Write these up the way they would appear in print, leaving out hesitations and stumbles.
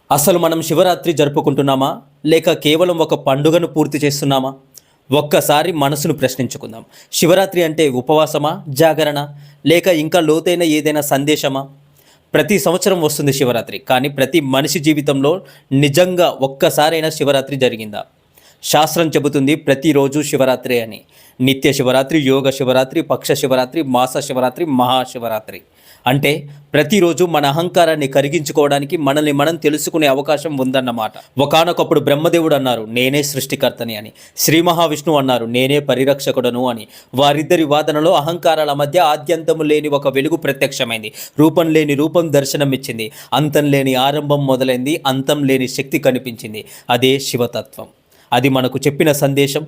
అసలు మనం శివరాత్రి జరుపుకుంటున్నామా లేక కేవలం ఒక పండుగను పూర్తి చేస్తున్నామా? ఒక్కసారి మనసును ప్రశ్నించుకుందాం. శివరాత్రి అంటే ఉపవాసమా, జాగరణ, లేక ఇంకా లోతైన ఏదైనా సందేశమా? ప్రతి సంవత్సరం వస్తుంది శివరాత్రి, కానీ ప్రతి మనిషి జీవితంలో నిజంగా ఒక్కసారైనా శివరాత్రి జరిగిందా? శాస్త్రం చెబుతుంది ప్రతిరోజు శివరాత్రి అని. నిత్య శివరాత్రి, యోగ శివరాత్రి, పక్ష శివరాత్రి, మాస శివరాత్రి, మహాశివరాత్రి. అంటే ప్రతిరోజు మన అహంకారాన్ని కరిగించుకోవడానికి, మనల్ని మనం తెలుసుకునే అవకాశం ఉందన్నమాట. ఒకానొకప్పుడు బ్రహ్మదేవుడు అన్నారు, నేనే సృష్టికర్తని అని. శ్రీ మహావిష్ణువు అన్నారు, నేనే పరిరక్షకుడను అని. వారిద్దరి వాదనలో అహంకారాల మధ్య ఆద్యంతము లేని ఒక వెలుగు ప్రత్యక్షమైంది. రూపం లేని రూపం దర్శనమిచ్చింది. అంతం లేని ఆరంభం మొదలైంది. అంతం లేని శక్తి కనిపించింది. అదే శివతత్వం. అది మనకు చెప్పిన సందేశం,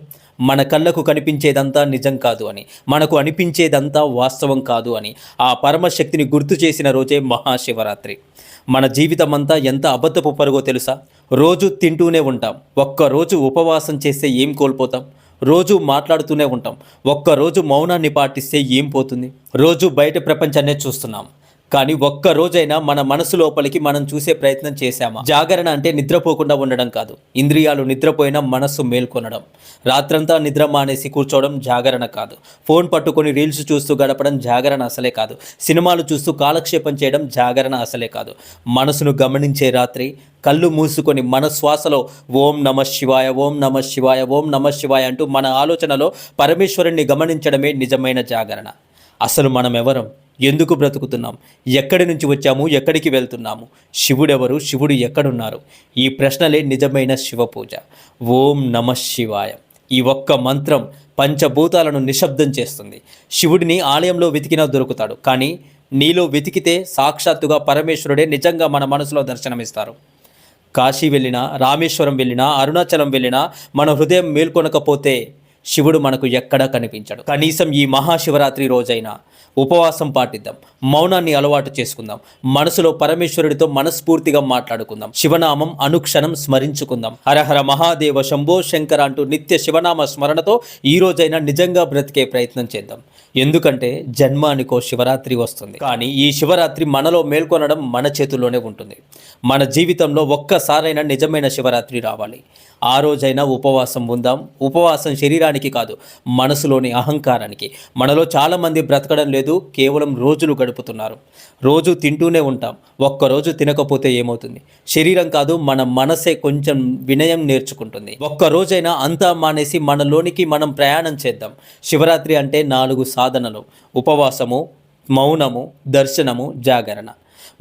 మన కళ్ళకు కనిపించేదంతా నిజం కాదు అని, మనకు అనిపించేదంతా వాస్తవం కాదు అని. ఆ పరమశక్తిని గుర్తు చేసిన రోజే మహాశివరాత్రి. మన జీవితం అంతా ఎంత అబద్ధపు పరుగో తెలుసా? రోజు తింటూనే ఉంటాం, ఒక్కరోజు ఉపవాసం చేస్తే ఏం కోల్పోతాం? రోజు మాట్లాడుతూనే ఉంటాం, ఒక్కరోజు మౌనాన్ని పాటిస్తే ఏం పోతుంది? రోజు బయట ప్రపంచాన్నే చూస్తున్నాం, కానీ ఒక్క రోజైనా మన మనసు లోపలికి మనం చూసే ప్రయత్నం చేశామా? జాగరణ అంటే నిద్రపోకుండా ఉండడం కాదు. ఇంద్రియాలు నిద్రపోయినా మనస్సు మేల్కొనడం. రాత్రంతా నిద్ర మానేసి కూర్చోవడం జాగరణ కాదు. ఫోన్ పట్టుకొని రీల్స్ చూస్తూ గడపడం జాగరణ అసలే కాదు. సినిమాలు చూస్తూ కాలక్షేపం చేయడం జాగరణ అసలే కాదు. మనసును గమనించే రాత్రి, కళ్ళు మూసుకొని మన శ్వాసలో ఓం నమ శివాయ, ఓం నమ శివాయ, ఓం నమ శివాయ అంటూ మన ఆలోచనలో పరమేశ్వరుణ్ణి గమనించడమే నిజమైన జాగరణ. అసలు మనం ఎవరం? ఎందుకు బ్రతుకుతున్నాం? ఎక్కడి నుంచి వచ్చాము? ఎక్కడికి వెళ్తున్నాము? శివుడెవరు? శివుడు ఎక్కడున్నారు? ఈ ప్రశ్నలే నిజమైన శివ పూజ. ఓం నమ శివాయ ఈ ఒక్క మంత్రం పంచభూతాలను నిశ్శబ్దం చేస్తుంది. శివుడిని ఆలయంలో వెతికినా దొరుకుతాడు, కానీ నీలో వెతికితే సాక్షాత్తుగా పరమేశ్వరుడే నిజంగా మన మనసులో దర్శనమిస్తారు. కాశీ వెళ్ళినా, రామేశ్వరం వెళ్ళినా, అరుణాచలం వెళ్ళినా మన హృదయం మేల్కొనకపోతే శివుడు మనకు ఎక్కడా కనిపించడు. కనీసం ఈ మహాశివరాత్రి రోజైనా ఉపవాసం పాటిద్దాం, మౌనాన్ని అలవాటు చేసుకుందాం, మనసులో పరమేశ్వరుడితో మనస్ఫూర్తిగా మాట్లాడుకుందాం, శివనామం అనుక్షణం స్మరించుకుందాం. హరహర మహాదేవ శంభో శంకర అంటూ నిత్య శివనామ స్మరణతో ఈ రోజైనా నిజంగా బ్రతికే ప్రయత్నం చేద్దాం. ఎందుకంటే జన్మానికో శివరాత్రి వస్తుంది, కానీ ఈ శివరాత్రి మనలో మేల్కొనడం మన చేతుల్లోనే ఉంటుంది. మన జీవితంలో ఒక్కసారైనా నిజమైన శివరాత్రి రావాలి. ఆ రోజైనా ఉపవాసం ఉందాం. ఉపవాసం శరీరానికి కాదు, మనసులోని అహంకారానికి. మనలో చాలామంది బ్రతకడం లేదు, కేవలం రోజులు గడుపుతున్నారు. రోజు తింటూనే ఉంటాం, ఒక్కరోజు తినకపోతే ఏమవుతుంది? శరీరం కాదు, మన మనసే కొంచెం వినయం నేర్చుకుంటుంది. ఒక్కరోజైనా అంతా మానేసి మనలోనికి మనం ప్రయాణం చేద్దాం. శివరాత్రి అంటే 4 సాధనలు: ఉపవాసము, మౌనము, దర్శనము, జాగరణ.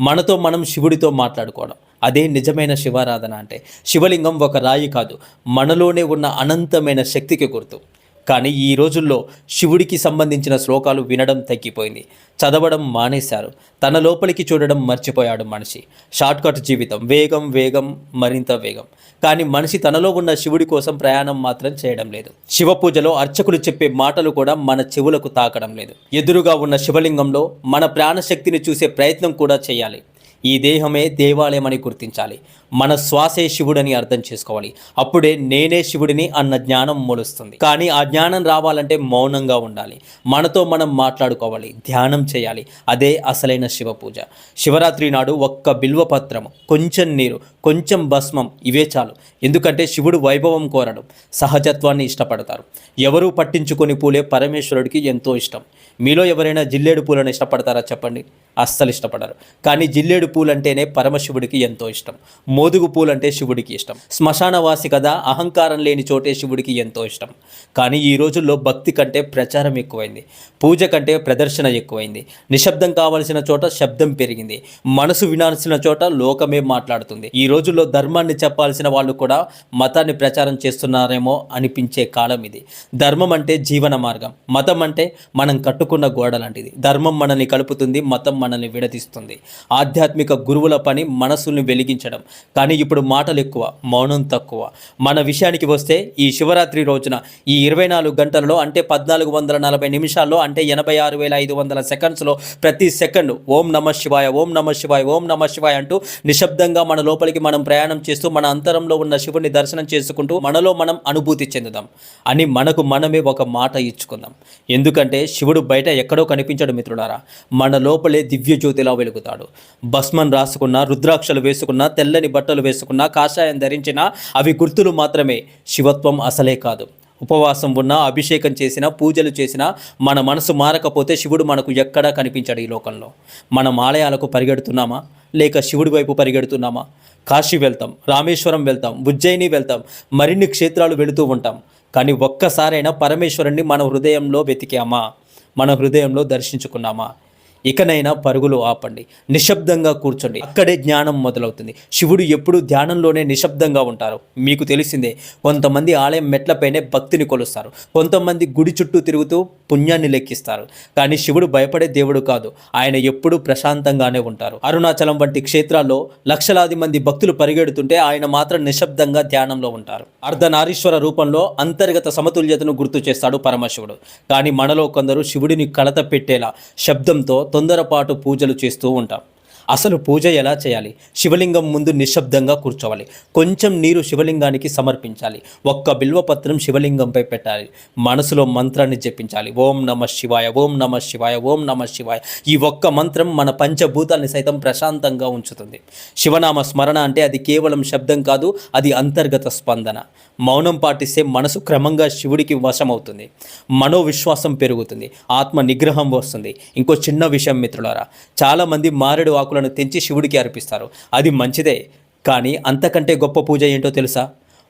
మనతో మనం శివుడితో మాట్లాడుకోవడం. అదే నిజమైన శివారాధన అంటే. శివలింగం ఒక రాయి కాదు, మనలోనే ఉన్న అనంతమైన శక్తికి గుర్తు. కానీ ఈ రోజుల్లో శివుడికి సంబంధించిన శ్లోకాలు వినడం తగ్గిపోయింది, చదవడం మానేశారు. తన లోపలికి చూడడం మర్చిపోయాడు మనిషి. షార్ట్కట్ జీవితం, వేగం వేగం మరింత వేగం. కానీ మనిషి తనలో ఉన్న శివుడి కోసం ప్రయాణం మాత్రం చేయడం లేదు. శివ పూజలో అర్చకులు చెప్పే మాటలు కూడా మన చెవులకు తాకడం లేదు. ఎదురుగా ఉన్న శివలింగంలో మన ప్రాణశక్తిని చూసే ప్రయత్నం కూడా చేయాలి. ఈ దేహమే దేవాలయమని గుర్తించాలి. మన శ్వాసే శివుడని అర్థం చేసుకోవాలి. అప్పుడే నేనే శివుడిని అన్న జ్ఞానం మొలుస్తుంది. కానీ ఆ జ్ఞానం రావాలంటే మౌనంగా ఉండాలి, మనతో మనం మాట్లాడుకోవాలి, ధ్యానం చేయాలి. అదే అసలైన శివ పూజ. శివరాత్రి నాడు ఒక్క బిల్వపత్రము, కొంచెం నీరు, కొంచెం భస్మం, ఇవే చాలు. ఎందుకంటే శివుడు వైభవం కోరడం, సహజత్వాన్ని ఇష్టపడతారు. ఎవరూ పట్టించుకొని పూలే పరమేశ్వరుడికి ఎంతో ఇష్టం. మీలో ఎవరైనా జిల్లేడు పూలను ఇష్టపడతారా చెప్పండి? అస్సలు ఇష్టపడరు. కానీ జిల్లేడు పూలంటేనే పరమశివుడికి ఎంతో ఇష్టం. మోదుగు పూలంటే శివుడికి ఇష్టం. శ్మశానవాసి కదా, అహంకారం లేని చోటే శివుడికి ఎంతో ఇష్టం. కానీ ఈ రోజుల్లో భక్తి కంటే ప్రచారం ఎక్కువైంది, పూజ కంటే ప్రదర్శన ఎక్కువైంది. నిశ్శబ్దం కావలసిన చోట శబ్దం పెరిగింది, మనసు వినాల్సిన చోట లోకమే మాట్లాడుతుంది. ఈ రోజుల్లో ధర్మాన్ని చెప్పాల్సిన వాళ్ళు కూడా మతాన్ని ప్రచారం చేస్తున్నారేమో అనిపించే కాలం ఇది. ధర్మం అంటే జీవన మార్గం, మతం అంటే మనం కట్టుకున్న గోడ లాంటిది. ధర్మం మనల్ని కలుపుతుంది, మతం మనల్ని విడదీస్తుంది. ఆధ్యాత్మిక గురువుల పని మనసుల్ని వెలిగించడం. కానీ ఇప్పుడు మాటలు ఎక్కువ, మౌనం తక్కువ. మన విషయానికి వస్తే ఈ శివరాత్రి రోజున ఈ 24 గంటలలో, అంటే 1440 నిమిషాల్లో, అంటే 86,500 సెకండ్స్లో ప్రతి సెకండ్ ఓం నమ శివాయ, ఓం నమ శివాయ, ఓం నమ శివాయ అంటూ నిశ్శబ్దంగా మన లోపలికి మనం ప్రయాణం చేస్తూ మన అంతరంలో ఉన్న శివుని దర్శనం చేసుకుంటూ మనలో మనం అనుభూతి చెందుదాం అని మనకు మనమే ఒక మాట ఇచ్చుకుందాం. ఎందుకంటే శివుడు బయట ఎక్కడో కనిపించడు మిత్రులారా, మన లోపలే దివ్య జ్యోతిలా వెలుగుతాడు. భస్మం రాసుకున్నా, రుద్రాక్షలు వేసుకున్నా, తెల్లని బట్టలు వేసుకున్నా, కాషాయం ధరించినా అవి గుర్తులు మాత్రమే, శివత్వం అసలే కాదు. ఉపవాసం ఉన్నా, అభిషేకం చేసినా, పూజలు చేసినా మన మనసు మారకపోతే శివుడు మనకు ఎక్కడా కనిపించాడు ఈ లోకంలో. మనం ఆలయాలకు పరిగెడుతున్నామా లేక శివుడి వైపు పరిగెడుతున్నామా? కాశీ వెళ్తాం, రామేశ్వరం వెళ్తాం, ఉజ్జయిని వెళ్తాం, మరిన్ని క్షేత్రాలు వెళుతూ ఉంటాం. కానీ ఒక్కసారైనా పరమేశ్వరుణ్ణి మన హృదయంలో వెతికామా? మన హృదయంలో దర్శించుకున్నామా? ఇకనైనా పరుగులు ఆపండి, నిశ్శబ్దంగా కూర్చోండి, అక్కడే జ్ఞానం మొదలవుతుంది. శివుడు ఎప్పుడూ ధ్యానంలోనే నిశ్శబ్దంగా ఉంటారు. మీకు తెలిసిందే, కొంతమంది ఆలయం మెట్లపైనే భక్తిని కొలుస్తారు, కొంతమంది గుడి చుట్టూ తిరుగుతూ పుణ్యాన్ని లెక్కిస్తారు. కానీ శివుడు భయపడే దేవుడు కాదు, ఆయన ఎప్పుడూ ప్రశాంతంగానే ఉంటారు. అరుణాచలం వంటి క్షేత్రాల్లో లక్షలాది మంది భక్తులు పరిగెడుతుంటే ఆయన మాత్రం నిశ్శబ్దంగా ధ్యానంలో ఉంటారు. అర్ధనారీశ్వర రూపంలో అంతర్గత సమతుల్యతను గుర్తు చేస్తాడు పరమశివుడు. కానీ మనలో కొందరు శివుడిని కలత పెట్టేలా శబ్దంతో తొందరపాటు పూజలు చేస్తూ ఉంటాం. అసలు పూజ ఎలా చేయాలి? శివలింగం ముందు నిశ్శబ్దంగా కూర్చోవాలి, కొంచెం నీరు శివలింగానికి సమర్పించాలి, ఒక్క బిల్వపత్రం శివలింగంపై పెట్టాలి, మనసులో మంత్రాన్ని జపించాలి. ఓం నమ శివాయ, ఓం నమ శివాయ, ఓం నమ శివాయ. ఈ ఒక్క మంత్రం మన పంచభూతాల్ని సైతం ప్రశాంతంగా ఉంచుతుంది. శివనామ స్మరణ అంటే అది కేవలం శబ్దం కాదు, అది అంతర్గత స్పందన. మౌనం పాటిస్తే మనసు క్రమంగా శివుడికి వశమవుతుంది, మనోవిశ్వాసం పెరుగుతుంది, ఆత్మ నిగ్రహం వస్తుంది. ఇంకో చిన్న విషయం మిత్రులారా, చాలామంది మారేడు ఆకులను తెంచి శివుడికి అర్పిస్తారు. అది మంచిదే, కానీ అంతకంటే గొప్ప పూజ ఏంటో తెలుసా?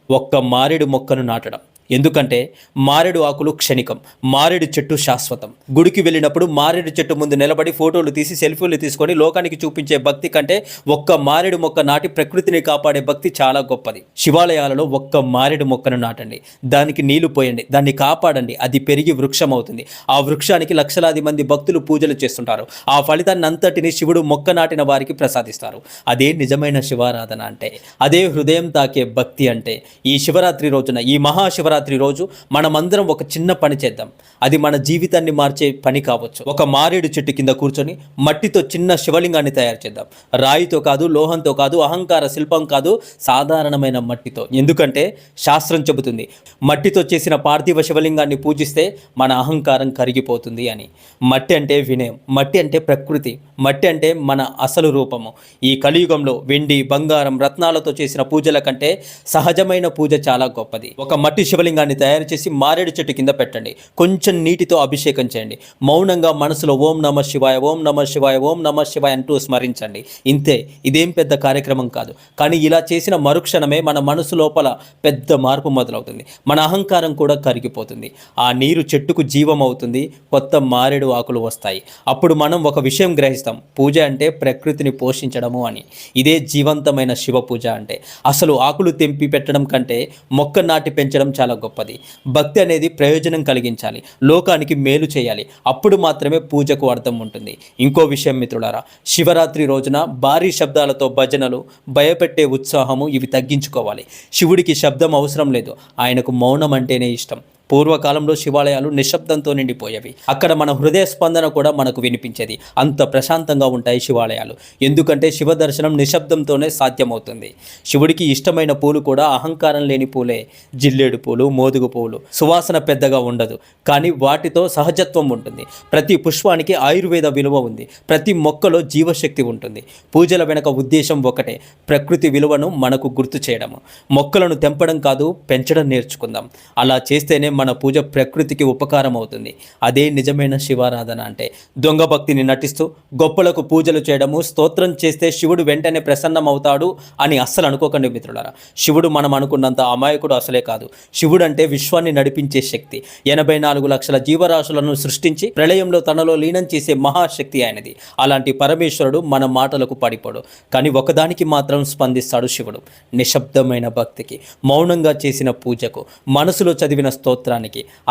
ఒక్క మారేడు మొక్కను నాటడం. ఎందుకంటే మారేడు ఆకులు క్షణికం, మారేడు చెట్టు శాశ్వతం. గుడికి వెళ్ళినప్పుడు మారేడు చెట్టు ముందు నిలబడి ఫోటోలు తీసి సెల్ఫీలు తీసుకొని లోకానికి చూపించే భక్తి కంటే ఒక్క మారేడు మొక్క నాటి ప్రకృతిని కాపాడే భక్తి చాలా గొప్పది. శివాలయాలలో ఒక్క మారేడు మొక్కను నాటండి, దానికి నీళ్లు పోయండి, దాన్ని కాపాడండి, అది పెరిగి వృక్షం అవుతుంది. ఆ వృక్షానికి లక్షలాది మంది భక్తులు పూజలు చేస్తుంటారు. ఆ ఫలితాన్ని అంతటిని శివుడు మొక్క నాటిన వారికి ప్రసాదిస్తారు. అదే నిజమైన శివారాధన అంటే, అదే హృదయం తాకే భక్తి అంటే. ఈ శివరాత్రి రోజున, ఈ మహాశివరాత్రి రోజు మనమందరం ఒక చిన్న పని చేద్దాం. అది మన జీవితాన్ని మార్చే పని కావచ్చు. ఒక మారేడు చెట్టు కింద కూర్చొని మట్టితో చిన్న శివలింగాన్ని తయారు చేద్దాం. రాయితో కాదు, లోహంతో కాదు, అహంకార శిల్పం కాదు, సాధారణమైన మట్టితో. ఎందుకంటే శాస్త్రం చెబుతుంది, మట్టితో చేసిన పార్థివ శివలింగాన్ని పూజిస్తే మన అహంకారం కరిగిపోతుంది అని. మట్టి అంటే వినయం, మట్టి అంటే ప్రకృతి, మట్టి అంటే మన అసలు రూపము. ఈ కలియుగంలో వెండి, బంగారం, రత్నాలతో చేసిన పూజల కంటే సహజమైన పూజ చాలా గొప్పది. ఒక మట్టి శివలింగాన్ని తయారు చేసి మారేడు చెట్టు కింద పెట్టండి, కొంచెం నీటితో అభిషేకం చేయండి, మౌనంగా మనసులో ఓం నమ శివాయ, ఓం నమ శివాయ, ఓం నమ శివాయ అంటూ స్మరించండి. ఇంతే, ఇదేం పెద్ద కార్యక్రమం కాదు. కానీ ఇలా చేసిన మరుక్షణమే మన మనసు లోపల పెద్ద మార్పు మొదలవుతుంది, మన అహంకారం కూడా కరిగిపోతుంది. ఆ నీరు చెట్టుకు జీవం అవుతుంది, కొత్త మారేడు ఆకులు వస్తాయి. అప్పుడు మనం ఒక విషయం గ్రహిస్తాం, పూజ అంటే ప్రకృతిని పోషించడము అని. ఇదే జీవంతమైన శివ పూజ అంటే. అసలు ఆకులు తెంపి పెట్టడం కంటే మొక్క నాటి పెంచడం చాలా గొప్పది. భక్తి అనేది ప్రయోజనం కలిగించాలి, లోకానికి మేలు చేయాలి. అప్పుడు మాత్రమే పూజకు అర్థం ఉంటుంది. ఇంకో విషయం మిత్రులారా, శివరాత్రి రోజున భారీ శబ్దాలతో భజనలు, భయపెట్టే ఉత్సాహము ఇవి తగ్గించుకోవాలి. శివుడికి శబ్దం అవసరం లేదు, ఆయనకు మౌనం అంటేనే ఇష్టం. పూర్వకాలంలో శివాలయాలు నిశ్శబ్దంతో నిండిపోయేవి. అక్కడ మన హృదయ స్పందన కూడా మనకు వినిపించేది. అంత ప్రశాంతంగా ఉంటాయి శివాలయాలు. ఎందుకంటే శివ దర్శనం నిశ్శబ్దంతోనే సాధ్యమవుతుంది. శివుడికి ఇష్టమైన పూలు కూడా అహంకారం లేని పూలే. జిల్లేడు పూలు, మోదుగు పూలు. సువాసన పెద్దగా ఉండదు, కానీ వాటితో సహజత్వం ఉంటుంది. ప్రతి పుష్పానికి ఆయుర్వేద విలువ ఉంది, ప్రతి మొక్కలో జీవశక్తి ఉంటుంది. పూజల వెనక ఉద్దేశం ఒకటే, ప్రకృతి విలువను మనకు గుర్తు చేయడము. మొక్కలను తెంపడం కాదు, పెంచడం నేర్చుకుందాం. అలా చేస్తేనే మన పూజ ప్రకృతికి ఉపకారం అవుతుంది. అదే నిజమైన శివారాధన అంటే. దొంగ భక్తిని నటిస్తూ గొప్పలకు పూజలు చేయడము, స్తోత్రం చేస్తే శివుడు వెంటనే ప్రసన్నమవుతాడు అని అస్సలు అనుకోకండి మిత్రులారా. శివుడు మనం అనుకున్నంత అమాయకుడు అసలే కాదు. శివుడు అంటే విశ్వాన్ని నడిపించే శక్తి. 84 లక్షల జీవరాశులను సృష్టించి ప్రళయంలో తనలో లీనం చేసే మహాశక్తి ఆయనది. అలాంటి పరమేశ్వరుడు మన మాటలకు పడిపోడు, కానీ ఒకదానికి మాత్రం స్పందిస్తాడు శివుడు, నిశ్శబ్దమైన భక్తికి, మౌనంగా చేసిన పూజకు, మనసులో చదివిన స్తోత్రానికి.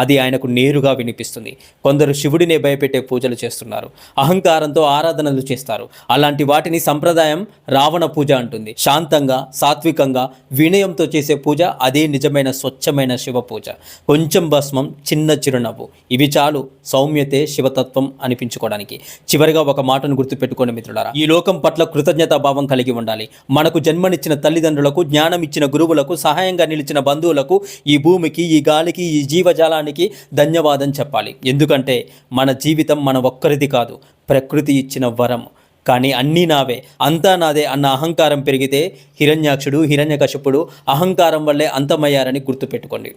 అది ఆయనకు నేరుగా వినిపిస్తుంది. కొందరు శివుడినే భయపెట్టే పూజలు చేస్తున్నారు, అహంకారంతో ఆరాధనలు చేస్తారు. అలాంటి వాటిని సంప్రదాయం రావణ పూజ అంటుంది. శాంతంగా, సాత్వికంగా, వినయంతో చేసే పూజ అదే నిజమైన స్వచ్ఛమైన శివ పూజ. కొంచెం భస్మం, చిన్న చిరునవ్వు, ఇవి చాలు సౌమ్యతే శివతత్వం అనిపించుకోవడానికి. చివరిగా ఒక మాటను గుర్తుపెట్టుకోండి మిత్రులారా, ఈ లోకం పట్ల కృతజ్ఞతా భావం కలిగి ఉండాలి. మనకు జన్మనిచ్చిన తల్లిదండ్రులకు, జ్ఞానం ఇచ్చిన గురువులకు, సహాయంగా నిలిచిన బంధువులకు, ఈ భూమికి, ఈ గాలికి, ఈ జీవజాలానికి ధన్యవాదం చెప్పాలి. ఎందుకంటే మన జీవితం మన ఒక్కరిది కాదు, ప్రకృతి ఇచ్చిన వరం. కానీ అన్నీ నావే, అంతా నాదే అన్న అహంకారం పెరిగితే హిరణ్యాక్షుడు, హిరణ్యకశిపుడు అహంకారం వల్లే అంతమయ్యారని గుర్తుపెట్టుకోండి.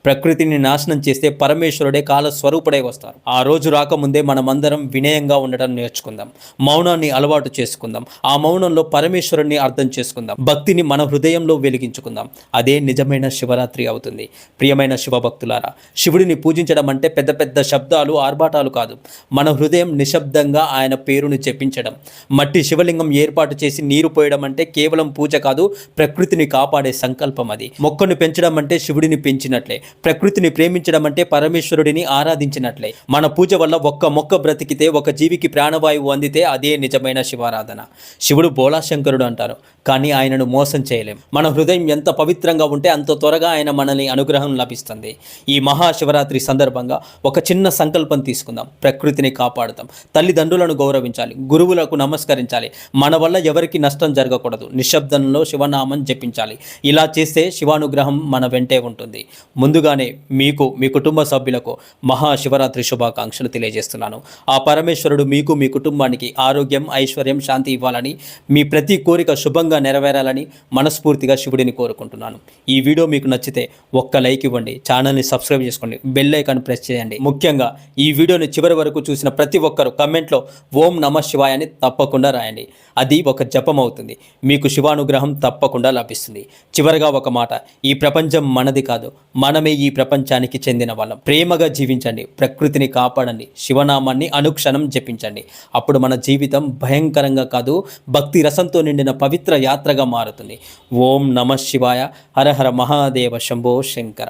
ప్రకృతిని నాశనం చేస్తే పరమేశ్వరుడే కాలస్వరూపుడై వస్తారు. ఆ రోజు రాకముందే మనమందరం వినయంగా ఉండడం నేర్చుకుందాం. మౌనాన్ని అలవాటు చేసుకుందాం. ఆ మౌనంలో పరమేశ్వరుణ్ణి అర్థం చేసుకుందాం. భక్తిని మన హృదయంలో వెలిగించుకుందాం. అదే నిజమైన శివరాత్రి అవుతుంది. ప్రియమైన శివభక్తులారా, శివుడిని పూజించడం అంటే పెద్ద పెద్ద శబ్దాలు, ఆర్భాటాలు కాదు. మన హృదయం నిశ్శబ్దంగా ఆయన పేరును జపించడం. మట్టి శివలింగం ఏర్పాటు చేసి నీరు పోయడం అంటే కేవలం పూజ కాదు, ప్రకృతిని కాపాడే సంకల్పం. అది మొక్కను పెంచడం అంటే శివుడిని పెంచినట్లే. ప్రకృతిని ప్రేమించడం అంటే పరమేశ్వరుడిని ఆరాధించినట్లే. మన పూజ వల్ల ఒక్క మొక్క బ్రతికితే, ఒక జీవికి ప్రాణవాయువు అందితే అదే నిజమైన శివారాధన. శివుడు బోళాశంకరుడు అంటారు, కానీ ఆయనను మోసం చేయలేం. మన హృదయం ఎంత పవిత్రంగా ఉంటే అంత త్వరగా ఆయన మనల్ని అనుగ్రహం లభిస్తుంది. ఈ మహాశివరాత్రి సందర్భంగా ఒక చిన్న సంకల్పం తీసుకుందాం. ప్రకృతిని కాపాడుతాం, తల్లిదండ్రులను గౌరవించాలి, గురువులకు నమస్కరించాలి. మన వల్ల ఎవరికి నష్టం జరగకూడదు. నిశ్శబ్దంలో శివనామం జపించాలి. ఇలా చేస్తే శివానుగ్రహం మన వెంటే ఉంటుంది. ముందుగానే మీకు, మీ కుటుంబ సభ్యులకు మహాశివరాత్రి శుభాకాంక్షలు తెలియజేస్తున్నాను. ఆ పరమేశ్వరుడు మీకు, మీ కుటుంబానికి ఆరోగ్యం, ఐశ్వర్యం, శాంతి ఇవ్వాలని, మీ ప్రతి కోరిక శుభంగా నెరవేరాలని మనస్ఫూర్తిగా శివుడిని కోరుకుంటున్నాను. ఈ వీడియో మీకు నచ్చితే ఒక్క లైక్ ఇవ్వండి, ఛానల్ని సబ్స్క్రైబ్ చేసుకోండి, బెల్ ఐకాన్ ప్రెస్ చేయండి. ముఖ్యంగా ఈ వీడియోని చివరి వరకు చూసిన ప్రతి ఒక్కరు కమెంట్లో ఓం నమః శివాయ అని తప్పకుండా రాయండి. అది ఒక జపం అవుతుంది. మీకు శివానుగ్రహం తప్పకుండా లభిస్తుంది. చివరగా ఒక మాట, ఈ ప్రపంచం మనది కాదు, మనమే ఈ ప్రపంచానికి చెందిన వాళ్ళం. ప్రేమగా జీవించండి, ప్రకృతిని కాపాడండి, శివనామాన్ని అనుక్షణం జపించండి. అప్పుడు మన జీవితం భయంకరంగా కాదు, భక్తి రసంతో నిండిన పవిత్ర యాత్రగా మారుతుంది. ఓం నమః శివాయ. హర హర మహాదేవ శంభో శంకర.